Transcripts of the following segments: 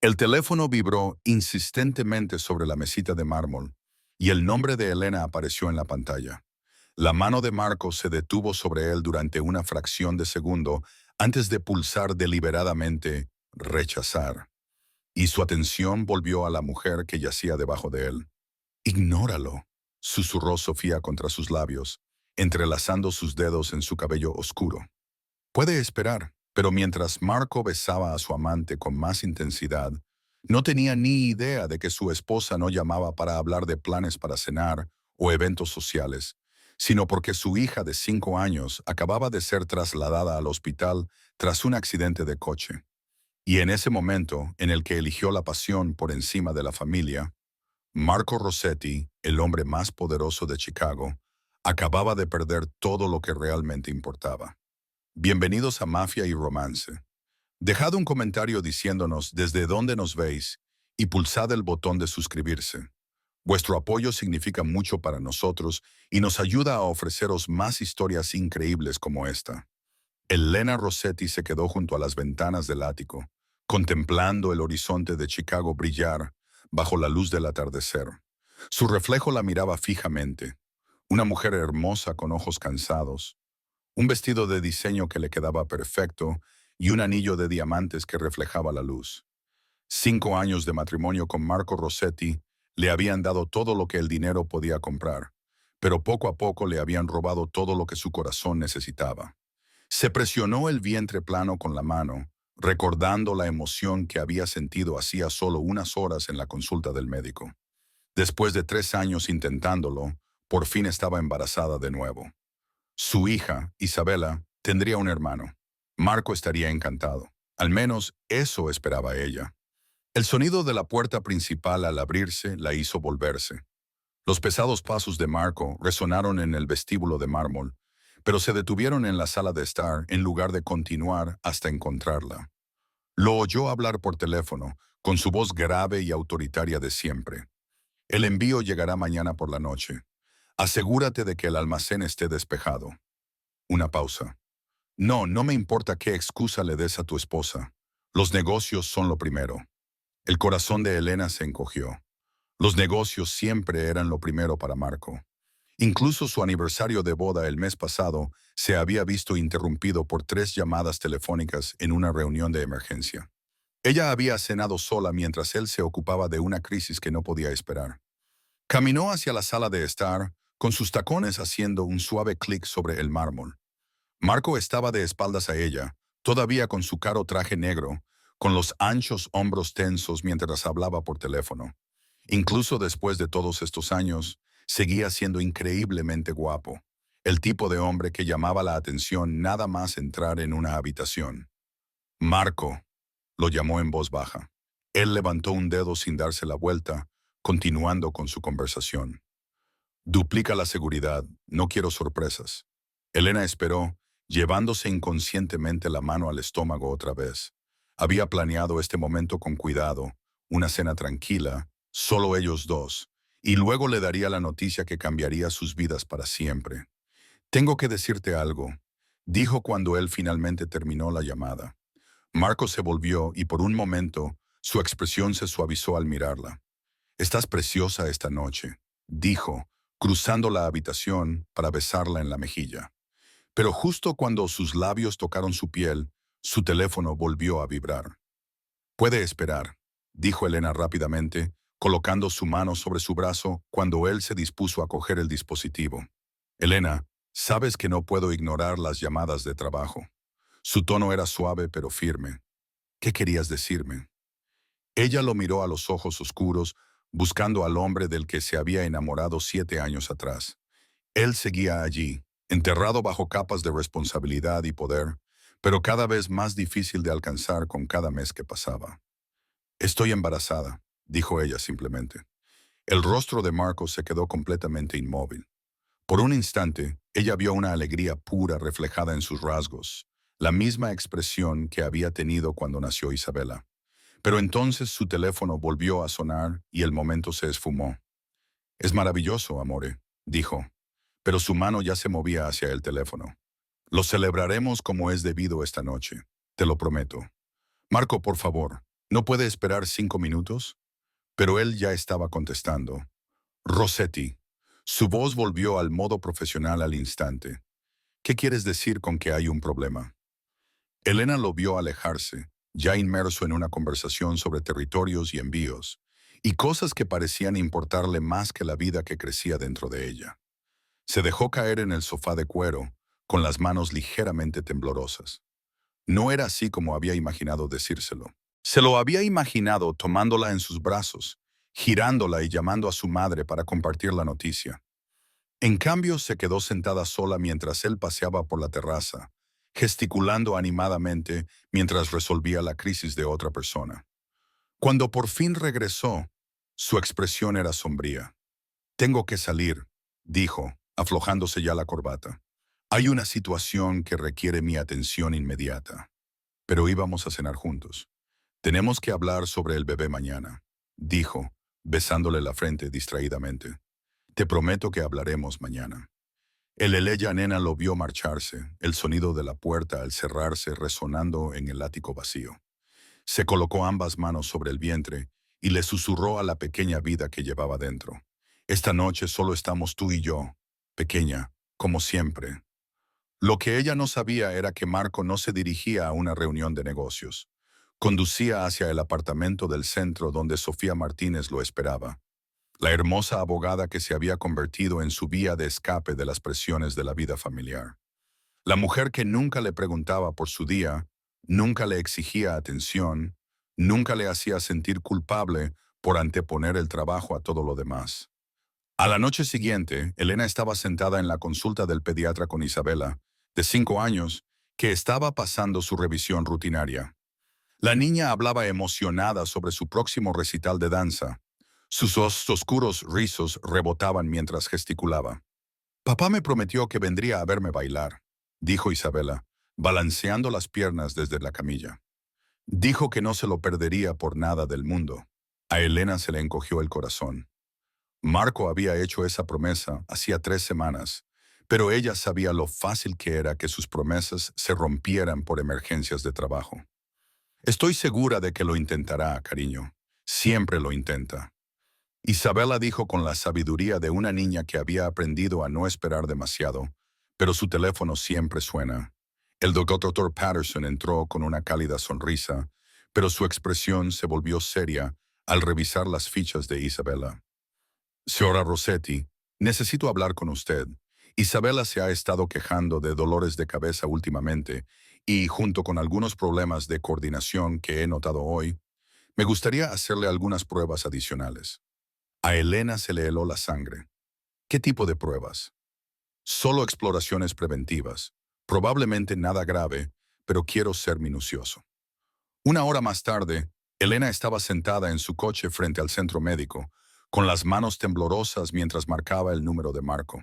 El teléfono vibró insistentemente sobre la mesita de mármol y el nombre de Elena apareció en la pantalla. La mano de Marco se detuvo sobre él durante una fracción de segundo antes de pulsar deliberadamente rechazar, y su atención volvió a la mujer que yacía debajo de él. Ignóralo, susurró Sofía contra sus labios, entrelazando sus dedos en su cabello oscuro. Puede esperar, pero mientras Marco besaba a su amante con más intensidad, no tenía ni idea de que su esposa no llamaba para hablar de planes para cenar o eventos sociales, sino porque su hija de 5 años acababa de ser trasladada al hospital tras un accidente de coche. Y en ese momento en el que eligió la pasión por encima de la familia, Marco Rossetti, el hombre más poderoso de Chicago, acababa de perder todo lo que realmente importaba. Bienvenidos a Mafia y Romance. Dejad un comentario diciéndonos desde dónde nos veis y pulsad el botón de suscribirse. Vuestro apoyo significa mucho para nosotros y nos ayuda a ofreceros más historias increíbles como esta. Elena Rossetti se quedó junto a las ventanas del ático, contemplando el horizonte de Chicago brillar bajo la luz del atardecer. Su reflejo la miraba fijamente, una mujer hermosa con ojos cansados, un vestido de diseño que le quedaba perfecto y un anillo de diamantes que reflejaba la luz. 5 años de matrimonio con Marco Rossetti le habían dado todo lo que el dinero podía comprar, pero poco a poco le habían robado todo lo que su corazón necesitaba. Se presionó el vientre plano con la mano, recordando la emoción que había sentido hacía solo unas horas en la consulta del médico. Después de 3 años intentándolo, por fin estaba embarazada de nuevo. Su hija, Isabela, tendría un hermano. Marco estaría encantado. Al menos eso esperaba ella. El sonido de la puerta principal al abrirse la hizo volverse. Los pesados pasos de Marco resonaron en el vestíbulo de mármol, pero se detuvieron en la sala de estar en lugar de continuar hasta encontrarla. Lo oyó hablar por teléfono, con su voz grave y autoritaria de siempre. El envío llegará mañana por la noche. Asegúrate de que el almacén esté despejado. Una pausa. No, no me importa qué excusa le des a tu esposa. Los negocios son lo primero. El corazón de Elena se encogió. Los negocios siempre eran lo primero para Marco. Incluso su aniversario de boda el mes pasado se había visto interrumpido por 3 llamadas telefónicas en una reunión de emergencia. Ella había cenado sola mientras él se ocupaba de una crisis que no podía esperar. Caminó hacia la sala de estar, con sus tacones haciendo un suave clic sobre el mármol. Marco estaba de espaldas a ella, todavía con su caro traje negro, con los anchos hombros tensos mientras hablaba por teléfono. Incluso después de todos estos años, seguía siendo increíblemente guapo, el tipo de hombre que llamaba la atención nada más entrar en una habitación. Marco, lo llamó en voz baja. Él levantó un dedo sin darse la vuelta, continuando con su conversación. Duplica la seguridad, no quiero sorpresas. Elena esperó, llevándose inconscientemente la mano al estómago otra vez. Había planeado este momento con cuidado, una cena tranquila, solo ellos dos, y luego le daría la noticia que cambiaría sus vidas para siempre. Tengo que decirte algo, dijo cuando él finalmente terminó la llamada. Marco se volvió y por un momento su expresión se suavizó al mirarla. Estás preciosa esta noche, dijo, cruzando la habitación para besarla en la mejilla. Pero justo cuando sus labios tocaron su piel, su teléfono volvió a vibrar. Puede esperar, dijo Elena rápidamente, colocando su mano sobre su brazo cuando él se dispuso a coger el dispositivo. Elena, sabes que no puedo ignorar las llamadas de trabajo. Su tono era suave pero firme. ¿Qué querías decirme? Ella lo miró a los ojos oscuros, buscando al hombre del que se había enamorado 7 años atrás. Él seguía allí, enterrado bajo capas de responsabilidad y poder, pero cada vez más difícil de alcanzar con cada mes que pasaba. Estoy embarazada, dijo ella simplemente. El rostro de Marco se quedó completamente inmóvil. Por un instante, ella vio una alegría pura reflejada en sus rasgos, la misma expresión que había tenido cuando nació Isabela. Pero entonces su teléfono volvió a sonar y el momento se esfumó. Es maravilloso, amore, dijo, pero su mano ya se movía hacia el teléfono. Lo celebraremos como es debido esta noche, te lo prometo. Marco, por favor, ¿No puede esperar 5 minutos? Pero él ya estaba contestando. Rossetti. Su voz volvió al modo profesional al instante. ¿Qué quieres decir con que hay un problema? Elena lo vio alejarse, ya inmerso en una conversación sobre territorios y envíos, y cosas que parecían importarle más que la vida que crecía dentro de ella. Se dejó caer en el sofá de cuero, con las manos ligeramente temblorosas. No era así como había imaginado decírselo. Se lo había imaginado tomándola en sus brazos, girándola y llamando a su madre para compartir la noticia. En cambio, se quedó sentada sola mientras él paseaba por la terraza, gesticulando animadamente mientras resolvía la crisis de otra persona. Cuando por fin regresó, su expresión era sombría. «Tengo que salir», dijo, aflojándose ya la corbata. «Hay una situación que requiere mi atención inmediata». Pero íbamos a cenar juntos. «Tenemos que hablar sobre el bebé mañana», dijo, besándole la frente distraídamente. «Te prometo que hablaremos mañana». El Eleya nena lo vio marcharse, el sonido de la puerta al cerrarse resonando en el ático vacío. Se colocó ambas manos sobre el vientre y le susurró a la pequeña vida que llevaba dentro. «Esta noche solo estamos tú y yo, pequeña, como siempre». Lo que ella no sabía era que Marco no se dirigía a una reunión de negocios. Conducía hacia el apartamento del centro donde Sofía Martínez lo esperaba, la hermosa abogada que se había convertido en su vía de escape de las presiones de la vida familiar. La mujer que nunca le preguntaba por su día, nunca le exigía atención, nunca le hacía sentir culpable por anteponer el trabajo a todo lo demás. A la noche siguiente, Elena estaba sentada en la consulta del pediatra con Isabela, de 5 años, que estaba pasando su revisión rutinaria. La niña hablaba emocionada sobre su próximo recital de danza. Sus oscuros rizos rebotaban mientras gesticulaba. «Papá me prometió que vendría a verme bailar», dijo Isabela, balanceando las piernas desde la camilla. Dijo que no se lo perdería por nada del mundo. A Elena se le encogió el corazón. Marco había hecho esa promesa hacía 3 semanas, pero ella sabía lo fácil que era que sus promesas se rompieran por emergencias de trabajo. «Estoy segura de que lo intentará, cariño. Siempre lo intenta». Isabela dijo con la sabiduría de una niña que había aprendido a no esperar demasiado, pero su teléfono siempre suena. El doctor Patterson entró con una cálida sonrisa, pero su expresión se volvió seria al revisar las fichas de Isabela. «Señora Rossetti, necesito hablar con usted. Isabela se ha estado quejando de dolores de cabeza últimamente y, junto con algunos problemas de coordinación que he notado hoy, me gustaría hacerle algunas pruebas adicionales». A Elena se le heló la sangre. «¿Qué tipo de pruebas?» «Solo exploraciones preventivas. Probablemente nada grave, pero quiero ser minucioso». Una hora más tarde, Elena estaba sentada en su coche frente al centro médico, con las manos temblorosas mientras marcaba el número de Marco.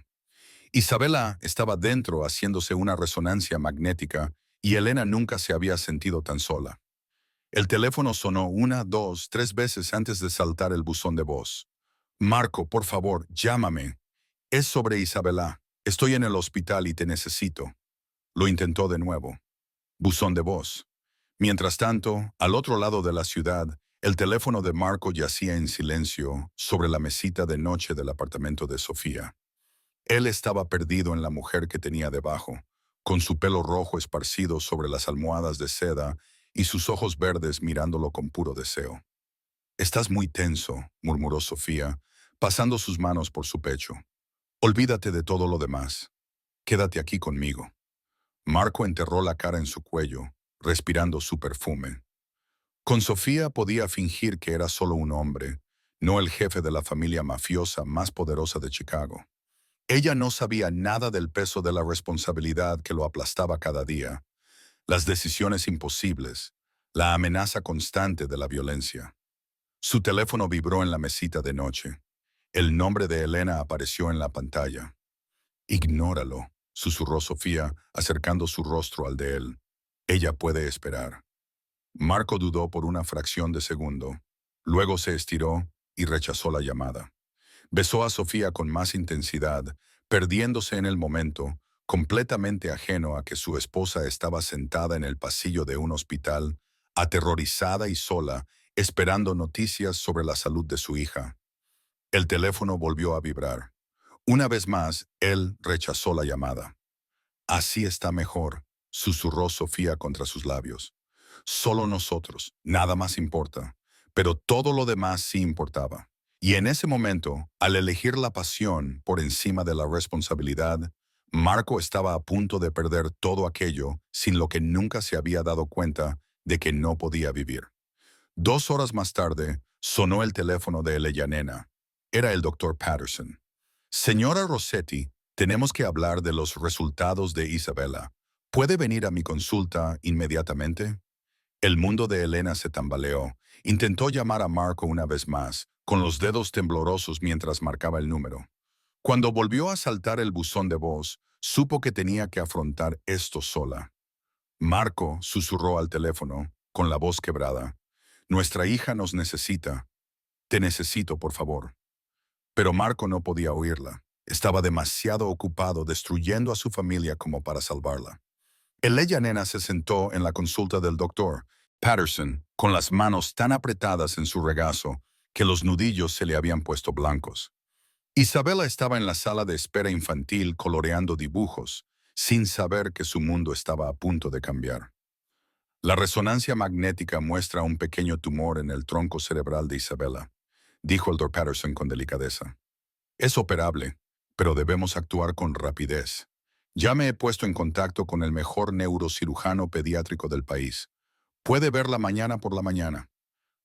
Isabela estaba dentro haciéndose una resonancia magnética y Elena nunca se había sentido tan sola. El teléfono sonó 1, 2, 3 veces antes de saltar el buzón de voz. «Marco, por favor, llámame. Es sobre Isabela. Estoy en el hospital y te necesito». Lo intentó de nuevo. Buzón de voz. Mientras tanto, al otro lado de la ciudad, el teléfono de Marco yacía en silencio sobre la mesita de noche del apartamento de Sofía. Él estaba perdido en la mujer que tenía debajo, con su pelo rojo esparcido sobre las almohadas de seda y sus ojos verdes mirándolo con puro deseo. «Estás muy tenso», murmuró Sofía, pasando sus manos por su pecho. «Olvídate de todo lo demás. Quédate aquí conmigo». Marco enterró la cara en su cuello, respirando su perfume. Con Sofía podía fingir que era solo un hombre, no el jefe de la familia mafiosa más poderosa de Chicago. Ella no sabía nada del peso de la responsabilidad que lo aplastaba cada día, las decisiones imposibles, la amenaza constante de la violencia. Su teléfono vibró en la mesita de noche. El nombre de Elena apareció en la pantalla. «Ignóralo», susurró Sofía, acercando su rostro al de él. «Ella puede esperar». Marco dudó por una fracción de segundo. Luego se estiró y rechazó la llamada. Besó a Sofía con más intensidad, perdiéndose en el momento, completamente ajeno a que su esposa estaba sentada en el pasillo de un hospital, aterrorizada y sola, esperando noticias sobre la salud de su hija. El teléfono volvió a vibrar. Una vez más, él rechazó la llamada. Así está mejor, susurró Sofía contra sus labios. Solo nosotros, nada más importa. Pero todo lo demás sí importaba. Y en ese momento, al elegir la pasión por encima de la responsabilidad, Marco estaba a punto de perder todo aquello sin lo que nunca se había dado cuenta de que no podía vivir. 2 horas más tarde, sonó el teléfono de Eleyanena. Era el doctor Patterson. Señora Rossetti, tenemos que hablar de los resultados de Isabela. ¿Puede venir a mi consulta inmediatamente? El mundo de Elena se tambaleó. Intentó llamar a Marco una vez más, con los dedos temblorosos mientras marcaba el número. Cuando volvió a saltar el buzón de voz, supo que tenía que afrontar esto sola. Marco susurró al teléfono, con la voz quebrada. Nuestra hija nos necesita. Te necesito, por favor. Pero Marco no podía oírla. Estaba demasiado ocupado destruyendo a su familia como para salvarla. Eleyanena se sentó en la consulta del doctor Patterson, con las manos tan apretadas en su regazo que los nudillos se le habían puesto blancos. Isabela estaba en la sala de espera infantil coloreando dibujos, sin saber que su mundo estaba a punto de cambiar. La resonancia magnética muestra un pequeño tumor en el tronco cerebral de Isabela, dijo el Dr. Patterson con delicadeza. Es operable, pero debemos actuar con rapidez. Ya me he puesto en contacto con el mejor neurocirujano pediátrico del país. Puede verla mañana por la mañana.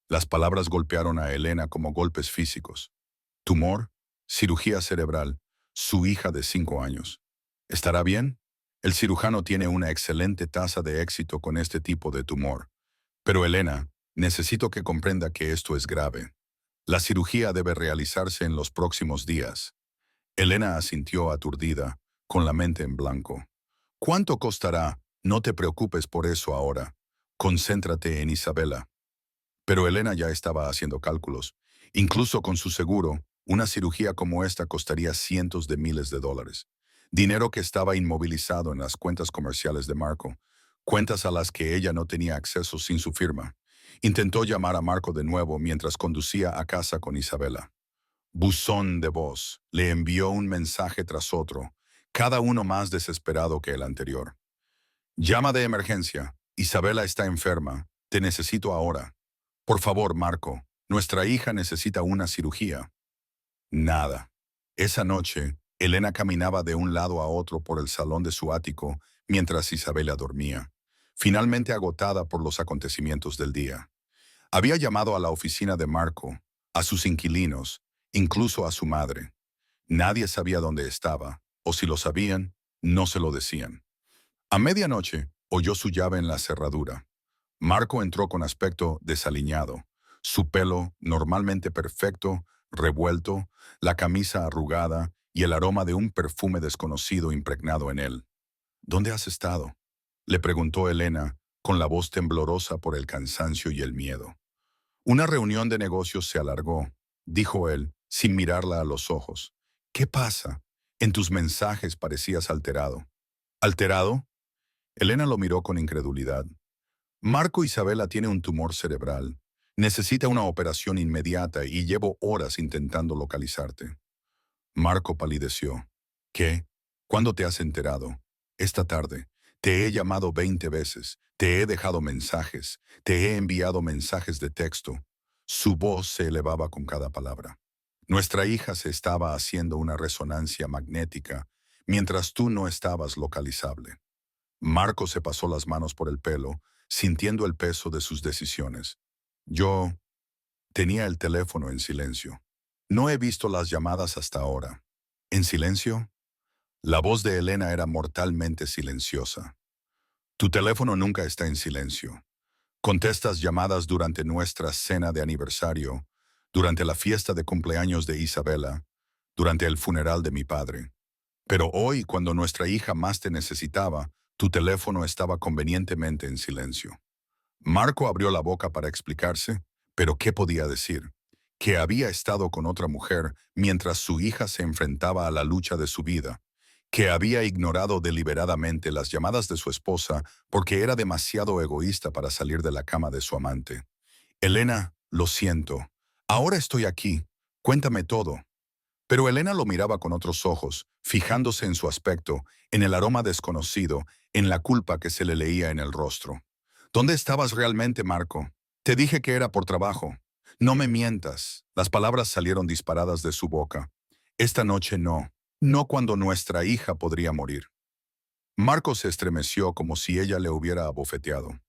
Las palabras golpearon a Elena como golpes físicos. Tumor, cirugía cerebral, su hija de 5 años. ¿Estará bien? El cirujano tiene una excelente tasa de éxito con este tipo de tumor. Pero Elena, necesito que comprenda que esto es grave. La cirugía debe realizarse en los próximos días. Elena asintió aturdida, con la mente en blanco. ¿Cuánto costará? No te preocupes por eso ahora. Concéntrate en Isabela. Pero Elena ya estaba haciendo cálculos. Incluso con su seguro, una cirugía como esta costaría cientos de miles de dólares. Dinero que estaba inmovilizado en las cuentas comerciales de Marco, cuentas a las que ella no tenía acceso sin su firma. Intentó llamar a Marco de nuevo mientras conducía a casa con Isabela. Buzón de voz. Le envió un mensaje tras otro, cada uno más desesperado que el anterior. Llama de emergencia. Isabela está enferma. Te necesito ahora. Por favor, Marco. Nuestra hija necesita una cirugía. Nada. Esa noche, Elena caminaba de un lado a otro por el salón de su ático mientras Isabela dormía, finalmente agotada por los acontecimientos del día. Había llamado a la oficina de Marco, a sus inquilinos, incluso a su madre. Nadie sabía dónde estaba, o si lo sabían, no se lo decían. A medianoche, oyó su llave en la cerradura. Marco entró con aspecto desaliñado, su pelo, normalmente perfecto, revuelto, la camisa arrugada y el aroma de un perfume desconocido impregnado en él. ¿Dónde has estado?, le preguntó Elena, con la voz temblorosa por el cansancio y el miedo. Una reunión de negocios se alargó, dijo él, sin mirarla a los ojos. ¿Qué pasa? En tus mensajes parecías alterado. ¿Alterado? Elena lo miró con incredulidad. Marco Isabela tiene un tumor cerebral. Necesita una operación inmediata y llevo horas intentando localizarte. Marco palideció. ¿Qué? ¿Cuándo te has enterado? Esta tarde. Te he llamado 20 veces. Te he dejado mensajes. Te he enviado mensajes de texto. Su voz se elevaba con cada palabra. Nuestra hija se estaba haciendo una resonancia magnética mientras tú no estabas localizable. Marco se pasó las manos por el pelo, sintiendo el peso de sus decisiones. Yo tenía el teléfono en silencio. No he visto las llamadas hasta ahora. ¿En silencio? La voz de Elena era mortalmente silenciosa. Tu teléfono nunca está en silencio. Contestas llamadas durante nuestra cena de aniversario, durante la fiesta de cumpleaños de Isabela, durante el funeral de mi padre. Pero hoy, cuando nuestra hija más te necesitaba, tu teléfono estaba convenientemente en silencio. Marco abrió la boca para explicarse, pero ¿qué podía decir? Que había estado con otra mujer mientras su hija se enfrentaba a la lucha de su vida, que había ignorado deliberadamente las llamadas de su esposa porque era demasiado egoísta para salir de la cama de su amante. Elena, Lo siento. Ahora estoy aquí. Cuéntame todo. Pero Elena lo miraba con otros ojos, fijándose en su aspecto, en el aroma desconocido, en la culpa que se le leía en el rostro. ¿Dónde estabas realmente, Marco? Te dije que era por trabajo. No me mientas. Las palabras salieron disparadas de su boca. Esta noche no. No cuando nuestra hija podría morir. Marco se estremeció como si ella le hubiera abofeteado.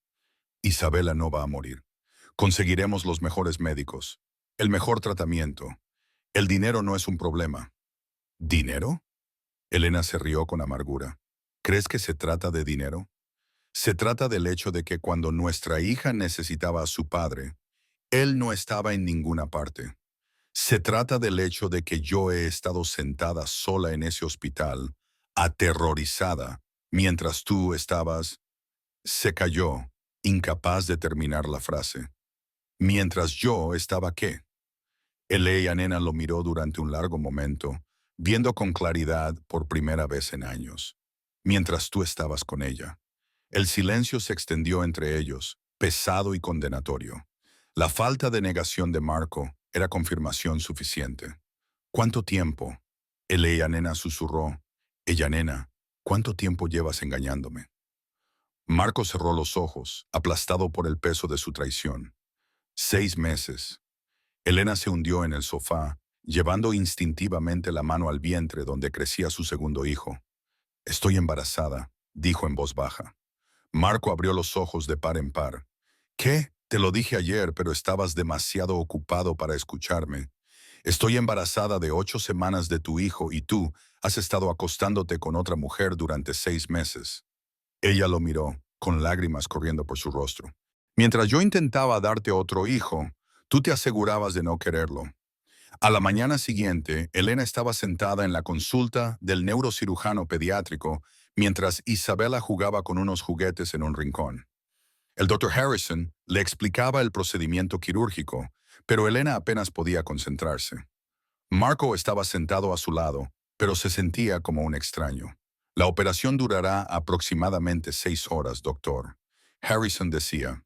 Isabela no va a morir. Conseguiremos los mejores médicos, el mejor tratamiento. El dinero no es un problema. ¿Dinero? Elena se rió con amargura. ¿Crees que se trata de dinero? Se trata del hecho de que cuando nuestra hija necesitaba a su padre, él no estaba en ninguna parte. Se trata del hecho de que yo he estado sentada sola en ese hospital, aterrorizada, mientras tú estabas... Se calló, incapaz de terminar la frase. Mientras yo estaba ¿qué? Nena lo miró durante un largo momento, viendo con claridad por primera vez en años. Mientras tú estabas con ella. El silencio se extendió entre ellos, pesado y condenatorio. La falta de negación de Marco era confirmación suficiente. ¿Cuánto tiempo? Nena susurró. Nena, ¿cuánto tiempo llevas engañándome? Marco cerró los ojos, aplastado por el peso de su traición. 6 meses. Elena se hundió en el sofá, llevando instintivamente la mano al vientre donde crecía su segundo hijo. Estoy embarazada, dijo en voz baja. Marco abrió los ojos de par en par. ¿Qué? Te lo dije ayer, pero estabas demasiado ocupado para escucharme. Estoy embarazada de 8 semanas de tu hijo y tú has estado acostándote con otra mujer durante 6 meses. Ella lo miró, con lágrimas corriendo por su rostro. Mientras yo intentaba darte otro hijo, tú te asegurabas de no quererlo. A la mañana siguiente, Elena estaba sentada en la consulta del neurocirujano pediátrico mientras Isabela jugaba con unos juguetes en un rincón. El Dr. Harrison le explicaba el procedimiento quirúrgico, pero Elena apenas podía concentrarse. Marco estaba sentado a su lado, pero se sentía como un extraño. La operación durará aproximadamente 6 horas, doctor. Harrison decía,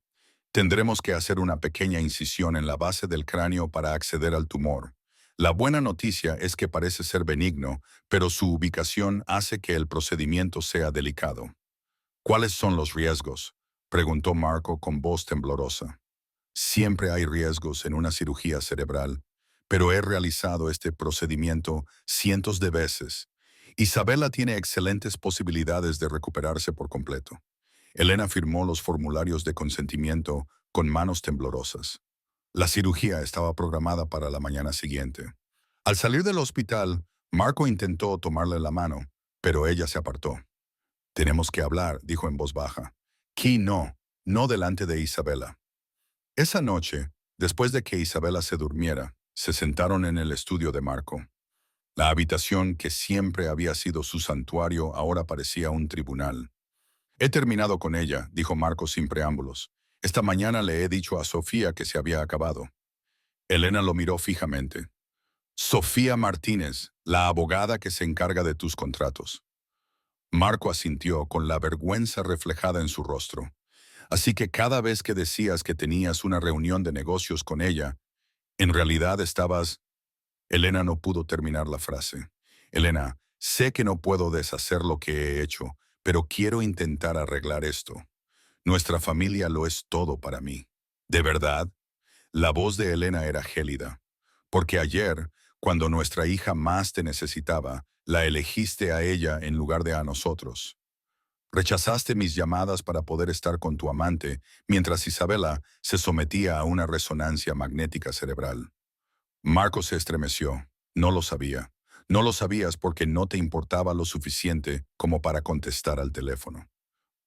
tendremos que hacer una pequeña incisión en la base del cráneo para acceder al tumor. La buena noticia es que parece ser benigno, pero su ubicación hace que el procedimiento sea delicado. ¿Cuáles son los riesgos?, preguntó Marco con voz temblorosa. Siempre hay riesgos en una cirugía cerebral, pero he realizado este procedimiento cientos de veces. Isabela tiene excelentes posibilidades de recuperarse por completo. Elena firmó los formularios de consentimiento con manos temblorosas. La cirugía estaba programada para la mañana siguiente. Al salir del hospital, Marco intentó tomarle la mano, pero ella se apartó. Tenemos que hablar, dijo en voz baja. Aquí no, no delante de Isabela. Esa noche, después de que Isabela se durmiera, se sentaron en el estudio de Marco. La habitación que siempre había sido su santuario ahora parecía un tribunal. He terminado con ella, dijo Marco sin preámbulos. Esta mañana le he dicho a Sofía que se había acabado. Elena lo miró fijamente. Sofía Martínez, la abogada que se encarga de tus contratos. Marco asintió con la vergüenza reflejada en su rostro. Así que cada vez que decías que tenías una reunión de negocios con ella, en realidad estabas... Elena no pudo terminar la frase. Elena, sé que no puedo deshacer lo que he hecho, pero quiero intentar arreglar esto. Nuestra familia lo es todo para mí. ¿De verdad? La voz de Elena era gélida. Porque ayer, cuando nuestra hija más te necesitaba, la elegiste a ella en lugar de a nosotros. Rechazaste mis llamadas para poder estar con tu amante, mientras Isabela se sometía a una resonancia magnética cerebral. Marco se estremeció. No lo sabía. No lo sabías porque no te importaba lo suficiente como para contestar al teléfono.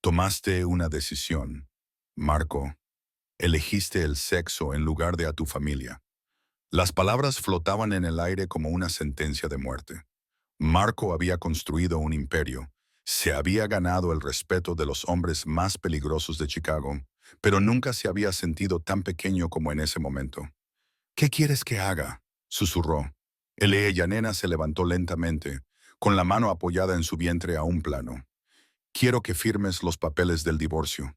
Tomaste una decisión. Marco, elegiste el sexo en lugar de a tu familia. Las palabras flotaban en el aire como una sentencia de muerte. Marco había construido un imperio. Se había ganado el respeto de los hombres más peligrosos de Chicago, pero nunca se había sentido tan pequeño como en ese momento. ¿Qué quieres que haga?, susurró. Nena se levantó lentamente, con la mano apoyada en su vientre a un plano. Quiero que firmes los papeles del divorcio.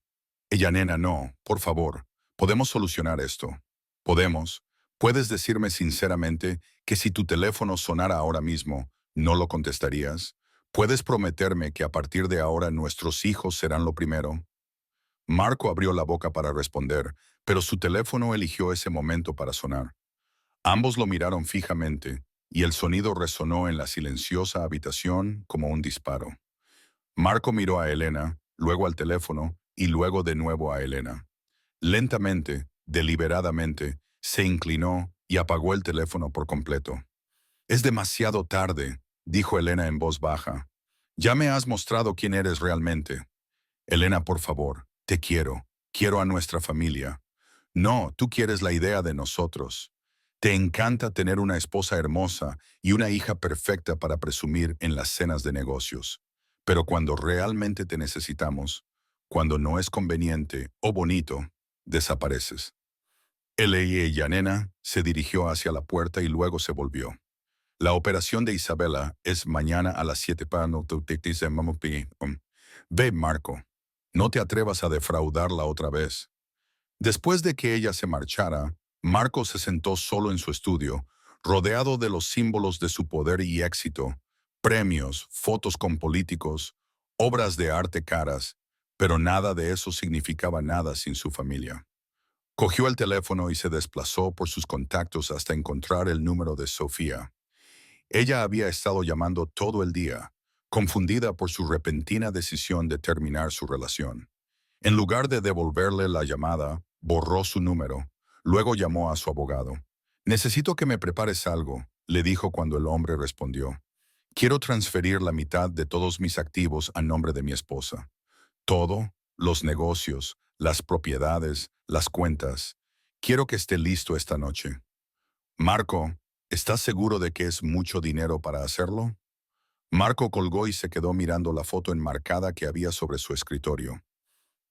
Nena, no, por favor. Podemos solucionar esto. Podemos. ¿Puedes decirme sinceramente que si tu teléfono sonara ahora mismo, no lo contestarías? ¿Puedes prometerme que a partir de ahora nuestros hijos serán lo primero? Marco abrió la boca para responder, pero su teléfono eligió ese momento para sonar. Ambos lo miraron fijamente, y el sonido resonó en la silenciosa habitación como un disparo. Marco miró a Elena, luego al teléfono, y luego de nuevo a Elena. Lentamente, deliberadamente, se inclinó y apagó el teléfono por completo. Es demasiado tarde, dijo Elena en voz baja. Ya me has mostrado quién eres realmente. Elena, por favor, te quiero. Quiero a nuestra familia. No, tú quieres la idea de nosotros. Te encanta tener una esposa hermosa y una hija perfecta para presumir en las cenas de negocios. Pero cuando realmente te necesitamos, cuando no es conveniente o bonito, desapareces. Yanena se dirigió hacia la puerta y luego se volvió. La operación de Isabela es mañana a las 7 para no te de Mamopi. Ve, Marco. No te atrevas a defraudarla otra vez. Después de que ella se marchara, Marco se sentó solo en su estudio, rodeado de los símbolos de su poder y éxito, premios, fotos con políticos, obras de arte caras, pero nada de eso significaba nada sin su familia. Cogió el teléfono y se desplazó por sus contactos hasta encontrar el número de Sofía. Ella había estado llamando todo el día, confundida por su repentina decisión de terminar su relación. En lugar de devolverle la llamada, borró su número. Luego llamó a su abogado. «Necesito que me prepares algo», le dijo cuando el hombre respondió. «Quiero transferir la mitad de todos mis activos a nombre de mi esposa. Todo, los negocios, las propiedades, las cuentas. Quiero que esté listo esta noche». «Marco, ¿estás seguro de que es mucho dinero para hacerlo?» Marco colgó y se quedó mirando la foto enmarcada que había sobre su escritorio.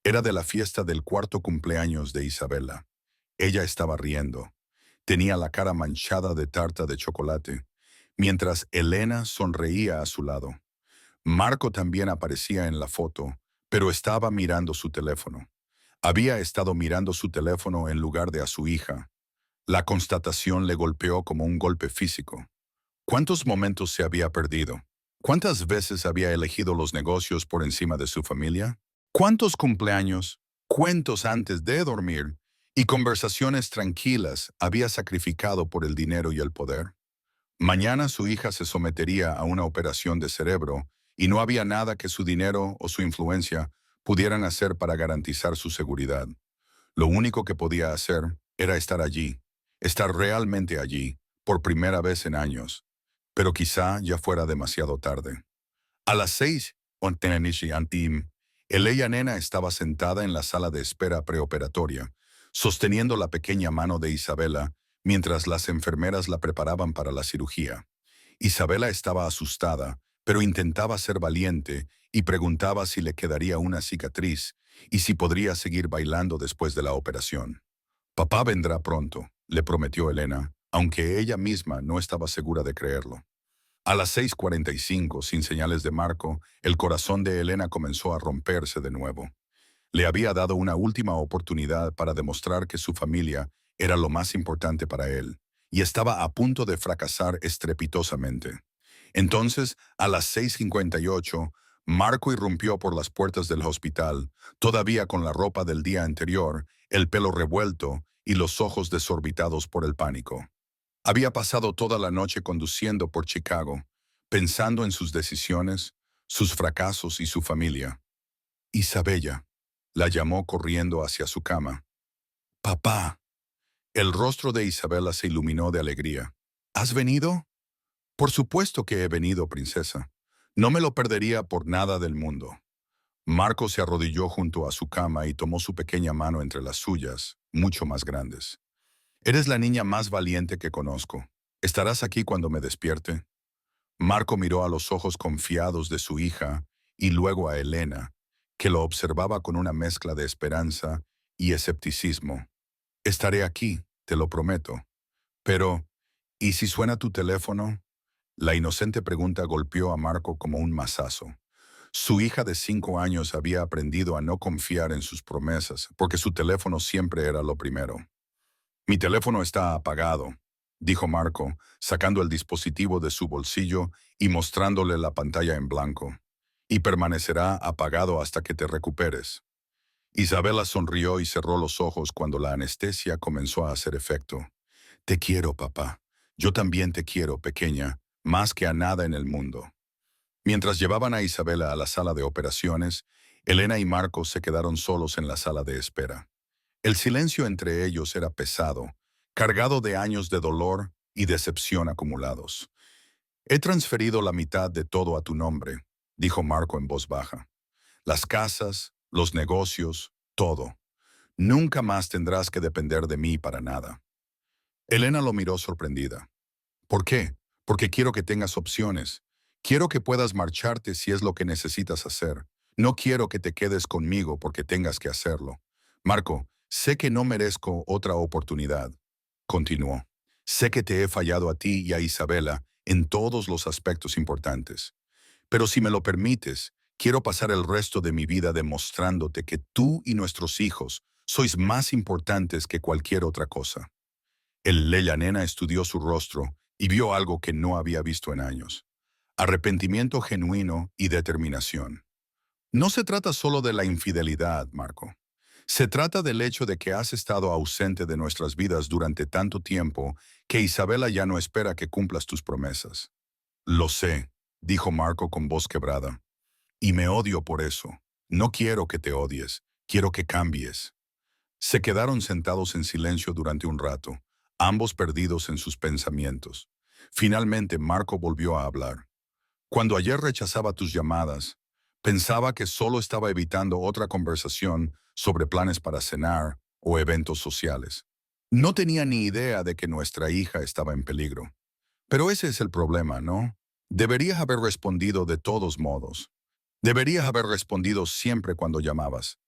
Era de la fiesta del cuarto cumpleaños de Isabela. Ella estaba riendo. Tenía la cara manchada de tarta de chocolate, mientras Elena sonreía a su lado. Marco también aparecía en la foto, pero estaba mirando su teléfono. Había estado mirando su teléfono en lugar de a su hija. La constatación le golpeó como un golpe físico. ¿Cuántos momentos se había perdido? ¿Cuántas veces había elegido los negocios por encima de su familia? ¿Cuántos cumpleaños, cuentos antes de dormir y conversaciones tranquilas había sacrificado por el dinero y el poder? Mañana su hija se sometería a una operación de cerebro y no había nada que su dinero o su influencia pudieran hacer para garantizar su seguridad. Lo único que podía hacer era estar allí, estar realmente allí, por primera vez en años. Pero quizá ya fuera demasiado tarde. A las 6, Eleya Nena estaba sentada en la sala de espera preoperatoria, sosteniendo la pequeña mano de Isabela mientras las enfermeras la preparaban para la cirugía. Isabela estaba asustada, pero intentaba ser valiente y preguntaba si le quedaría una cicatriz y si podría seguir bailando después de la operación. «Papá vendrá pronto», le prometió Elena, aunque ella misma no estaba segura de creerlo. A las 6:45, sin señales de Marco, el corazón de Elena comenzó a romperse de nuevo. Le había dado una última oportunidad para demostrar que su familia era lo más importante para él, y estaba a punto de fracasar estrepitosamente. Entonces, a las 6:58, Marco irrumpió por las puertas del hospital, todavía con la ropa del día anterior, el pelo revuelto y los ojos desorbitados por el pánico. Había pasado toda la noche conduciendo por Chicago, pensando en sus decisiones, sus fracasos y su familia. «Isabella», la llamó corriendo hacia su cama. «Papá». El rostro de Isabela se iluminó de alegría. «¿Has venido?» «Por supuesto que he venido, princesa. No me lo perdería por nada del mundo». Marco se arrodilló junto a su cama y tomó su pequeña mano entre las suyas, mucho más grandes. «Eres la niña más valiente que conozco. ¿Estarás aquí cuando me despierte?» Marco miró a los ojos confiados de su hija y luego a Elena, que lo observaba con una mezcla de esperanza y escepticismo. «Estaré aquí, te lo prometo. Pero, ¿y si suena tu teléfono?» La inocente pregunta golpeó a Marco como un mazazo. Su hija de 5 años había aprendido a no confiar en sus promesas porque su teléfono siempre era lo primero. Mi teléfono está apagado, dijo Marco, sacando el dispositivo de su bolsillo y mostrándole la pantalla en blanco. Y permanecerá apagado hasta que te recuperes. Isabela sonrió y cerró los ojos cuando la anestesia comenzó a hacer efecto. Te quiero, papá. Yo también te quiero, pequeña, más que a nada en el mundo. Mientras llevaban a Isabela a la sala de operaciones, Elena y Marco se quedaron solos en la sala de espera. El silencio entre ellos era pesado, cargado de años de dolor y decepción acumulados. He transferido la mitad de todo a tu nombre, dijo Marco en voz baja. Las casas, los negocios, todo. Nunca más tendrás que depender de mí para nada. Elena lo miró sorprendida. ¿Por qué? Porque quiero que tengas opciones. Quiero que puedas marcharte si es lo que necesitas hacer. No quiero que te quedes conmigo porque tengas que hacerlo. Marco, sé que no merezco otra oportunidad. Continuó. Sé que te he fallado a ti y a Isabela en todos los aspectos importantes. Pero si me lo permites, quiero pasar el resto de mi vida demostrándote que tú y nuestros hijos sois más importantes que cualquier otra cosa. El Leyanena estudió su rostro y vio algo que no había visto en años. Arrepentimiento genuino y determinación. No se trata solo de la infidelidad, Marco. Se trata del hecho de que has estado ausente de nuestras vidas durante tanto tiempo que Isabela ya no espera que cumplas tus promesas. Lo sé, dijo Marco con voz quebrada. Y me odio por eso. No quiero que te odies, quiero que cambies. Se quedaron sentados en silencio durante un rato, ambos perdidos en sus pensamientos. Finalmente Marco volvió a hablar. Cuando ayer rechazaba tus llamadas, pensaba que solo estaba evitando otra conversación sobre planes para cenar o eventos sociales. No tenía ni idea de que nuestra hija estaba en peligro. Pero ese es el problema, ¿no? Deberías haber respondido de todos modos. Deberías haber respondido siempre cuando llamabas.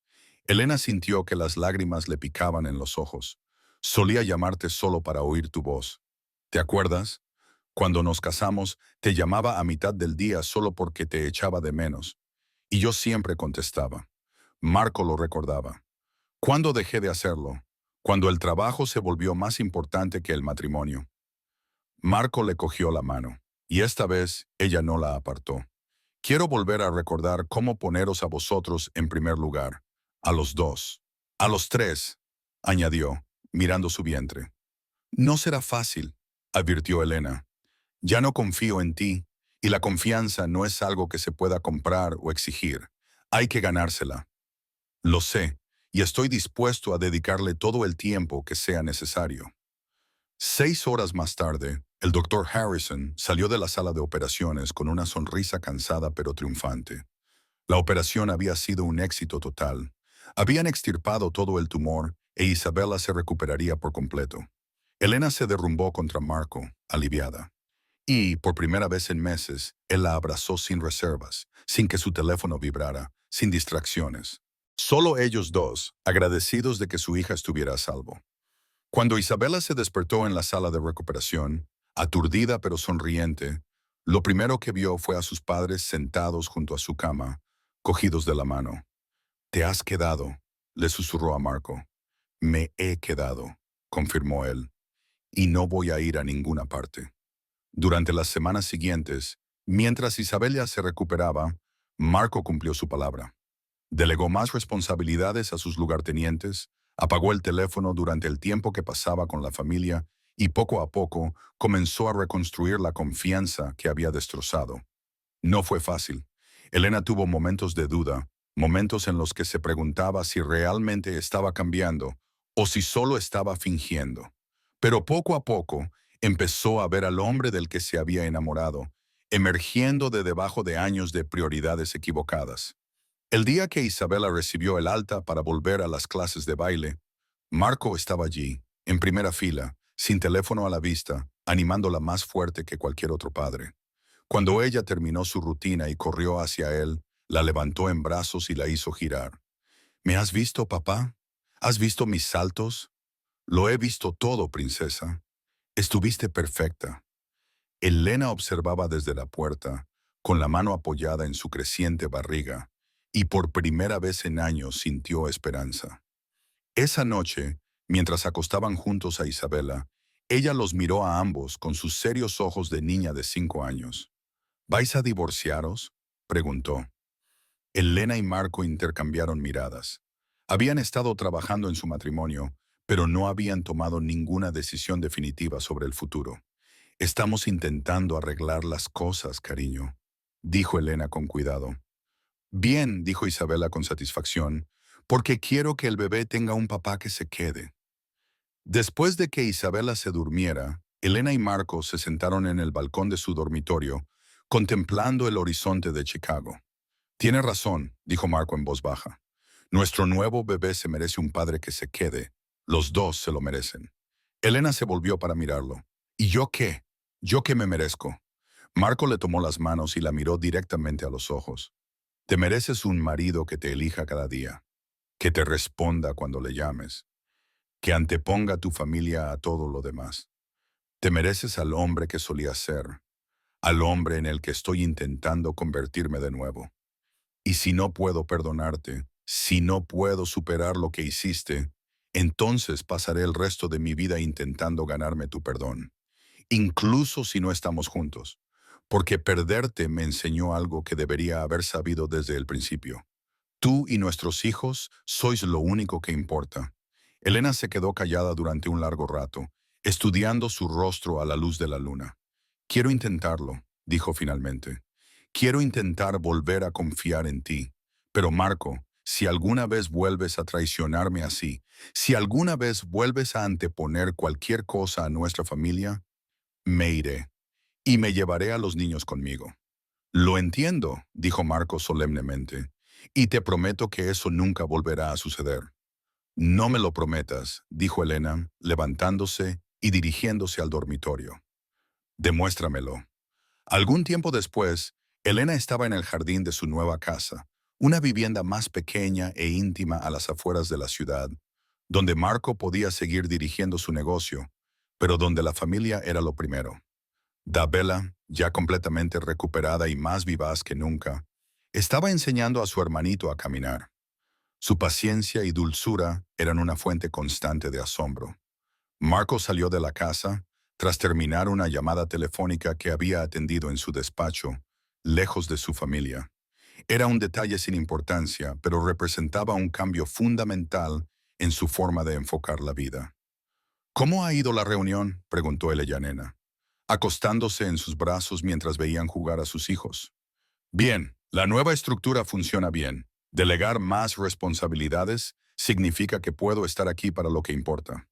Elena sintió que las lágrimas le picaban en los ojos. Solía llamarte solo para oír tu voz. ¿Te acuerdas? Cuando nos casamos, te llamaba a mitad del día solo porque te echaba de menos. Y yo siempre contestaba. Marco lo recordaba. ¿Cuándo dejé de hacerlo? Cuando el trabajo se volvió más importante que el matrimonio. Marco le cogió la mano, y esta vez ella no la apartó. Quiero volver a recordar cómo poneros a vosotros en primer lugar, a los dos, a los tres, añadió, mirando su vientre. No será fácil, advirtió Elena. Ya no confío en ti, y la confianza no es algo que se pueda comprar o exigir. Hay que ganársela. Lo sé, y estoy dispuesto a dedicarle todo el tiempo que sea necesario. 6 horas más tarde, el doctor Harrison salió de la sala de operaciones con una sonrisa cansada pero triunfante. La operación había sido un éxito total. Habían extirpado todo el tumor e Isabella se recuperaría por completo. Elena se derrumbó contra Marco, aliviada. Y, por primera vez en meses, él la abrazó sin reservas, sin que su teléfono vibrara, sin distracciones. Solo ellos dos, agradecidos de que su hija estuviera a salvo. Cuando Isabela se despertó en la sala de recuperación, aturdida pero sonriente, lo primero que vio fue a sus padres sentados junto a su cama, cogidos de la mano. «Te has quedado», le susurró a Marco. «Me he quedado», confirmó él, «y no voy a ir a ninguna parte». Durante las semanas siguientes, mientras Isabela se recuperaba, Marco cumplió su palabra. Delegó más responsabilidades a sus lugartenientes, apagó el teléfono durante el tiempo que pasaba con la familia y poco a poco comenzó a reconstruir la confianza que había destrozado. No fue fácil. Elena tuvo momentos de duda, momentos en los que se preguntaba si realmente estaba cambiando o si solo estaba fingiendo. Pero poco a poco empezó a ver al hombre del que se había enamorado, emergiendo de debajo de años de prioridades equivocadas. El día que Isabela recibió el alta para volver a las clases de baile, Marco estaba allí, en primera fila, sin teléfono a la vista, animándola más fuerte que cualquier otro padre. Cuando ella terminó su rutina y corrió hacia él, la levantó en brazos y la hizo girar. «¿Me has visto, papá? ¿Has visto mis saltos? Lo he visto todo, princesa. Estuviste perfecta». Elena observaba desde la puerta, con la mano apoyada en su creciente barriga, y por primera vez en años sintió esperanza. Esa noche, Mientras acostaban juntos a Isabela, ella los miró a ambos con sus serios ojos de niña de 5 años. ¿Vais a divorciaros?, preguntó. Elena y Marco intercambiaron miradas. Habían estado trabajando en su matrimonio, pero no habían tomado ninguna decisión definitiva sobre el futuro. Estamos intentando arreglar las cosas, cariño, dijo Elena con cuidado. Bien, dijo Isabela con satisfacción, porque quiero que el bebé tenga un papá que se quede. Después de que Isabela se durmiera, Elena y Marco se sentaron en el balcón de su dormitorio, contemplando el horizonte de Chicago. Tiene razón, dijo Marco en voz baja. Nuestro nuevo bebé se merece un padre que se quede. Los dos se lo merecen. Elena se volvió para mirarlo. ¿Y yo qué? ¿Yo qué me merezco? Marco le tomó las manos y la miró directamente a los ojos. Te mereces un marido que te elija cada día, que te responda cuando le llames, que anteponga tu familia a todo lo demás. Te mereces al hombre que solías ser, al hombre en el que estoy intentando convertirme de nuevo. Y si no puedo perdonarte, si no puedo superar lo que hiciste, entonces pasaré el resto de mi vida intentando ganarme tu perdón, incluso si no estamos juntos, porque perderte me enseñó algo que debería haber sabido desde el principio. Tú y nuestros hijos sois lo único que importa. Elena se quedó callada durante un largo rato, estudiando su rostro a la luz de la luna. Quiero intentarlo, dijo finalmente. Quiero intentar volver a confiar en ti. Pero Marco, si alguna vez vuelves a traicionarme así, si alguna vez vuelves a anteponer cualquier cosa a nuestra familia, me iré y me llevaré a los niños conmigo. Lo entiendo, dijo Marco solemnemente, y te prometo que eso nunca volverá a suceder. No me lo prometas, dijo Elena, levantándose y dirigiéndose al dormitorio. Demuéstramelo. Algún tiempo después, Elena estaba en el jardín de su nueva casa, una vivienda más pequeña e íntima a las afueras de la ciudad, donde Marco podía seguir dirigiendo su negocio, pero donde la familia era lo primero. Dabela, ya completamente recuperada y más vivaz que nunca, estaba enseñando a su hermanito a caminar. Su paciencia y dulzura eran una fuente constante de asombro. Marco salió de la casa tras terminar una llamada telefónica que había atendido en su despacho, lejos de su familia. Era un detalle sin importancia, pero representaba un cambio fundamental en su forma de enfocar la vida. ¿Cómo ha ido la reunión?, preguntó el Ellanena, acostándose en sus brazos mientras veían jugar a sus hijos. Bien, la nueva estructura funciona bien. Delegar más responsabilidades significa que puedo estar aquí para lo que importa.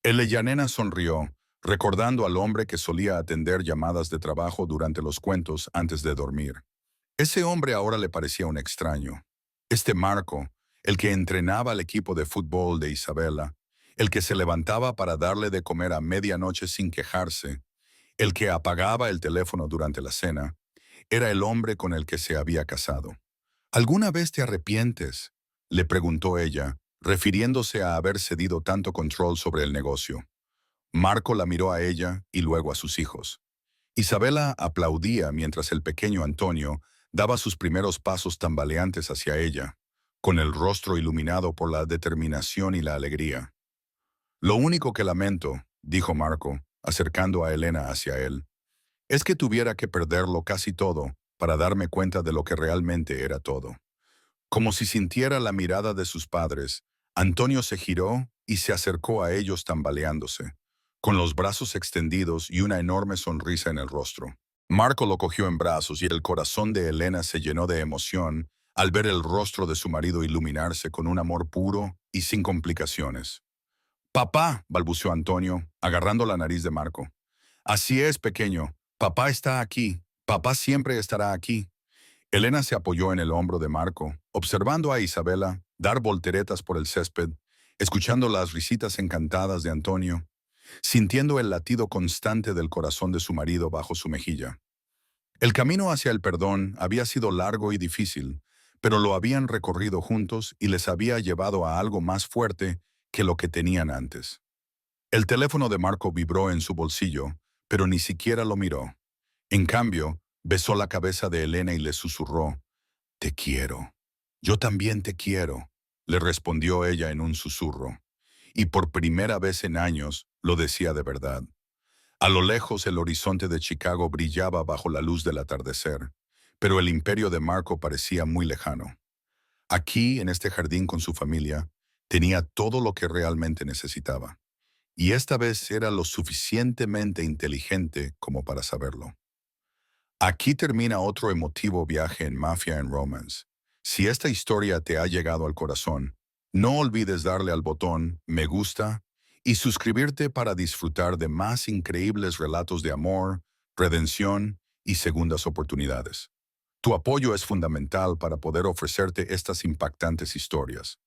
El Ellanena sonrió, recordando al hombre que solía atender llamadas de trabajo durante los cuentos antes de dormir. Ese hombre ahora le parecía un extraño. Este Marco, el que entrenaba al equipo de fútbol de Isabela, el que se levantaba para darle de comer a medianoche sin quejarse, el que apagaba el teléfono durante la cena, era el hombre con el que se había casado. ¿Alguna vez te arrepientes?, le preguntó ella, refiriéndose a haber cedido tanto control sobre el negocio. Marco la miró a ella y luego a sus hijos. Isabela aplaudía mientras el pequeño Antonio daba sus primeros pasos tambaleantes hacia ella, con el rostro iluminado por la determinación y la alegría. Lo único que lamento, dijo Marco, acercando a Elena hacia él, es que tuviera que perderlo casi todo para darme cuenta de lo que realmente era todo. Como si sintiera la mirada de sus padres, Antonio se giró y se acercó a ellos tambaleándose, con los brazos extendidos y una enorme sonrisa en el rostro. Marco lo cogió en brazos y el corazón de Elena se llenó de emoción al ver el rostro de su marido iluminarse con un amor puro y sin complicaciones. «Papá», balbuceó Antonio, agarrando la nariz de Marco. «Así es, pequeño. Papá está aquí. Papá siempre estará aquí». Elena se apoyó en el hombro de Marco, observando a Isabela dar volteretas por el césped, escuchando las risitas encantadas de Antonio, sintiendo el latido constante del corazón de su marido bajo su mejilla. El camino hacia el perdón había sido largo y difícil, pero lo habían recorrido juntos y les había llevado a algo más fuerte que lo que tenían antes. El teléfono de Marco vibró en su bolsillo, pero ni siquiera lo miró. En cambio, besó la cabeza de Elena y le susurró, «Te quiero. Yo también te quiero», le respondió ella en un susurro. y por primera vez en años lo decía de verdad. A lo lejos el horizonte de Chicago brillaba bajo la luz del atardecer, pero el imperio de Marco parecía muy lejano. Aquí, en este jardín con su familia, tenía todo lo que realmente necesitaba, y esta vez era lo suficientemente inteligente como para saberlo. Aquí termina otro emotivo viaje en Mafia and Romance. Si esta historia te ha llegado al corazón, no olvides darle al botón me gusta y suscribirte para disfrutar de más increíbles relatos de amor, redención y segundas oportunidades. Tu apoyo es fundamental para poder ofrecerte estas impactantes historias.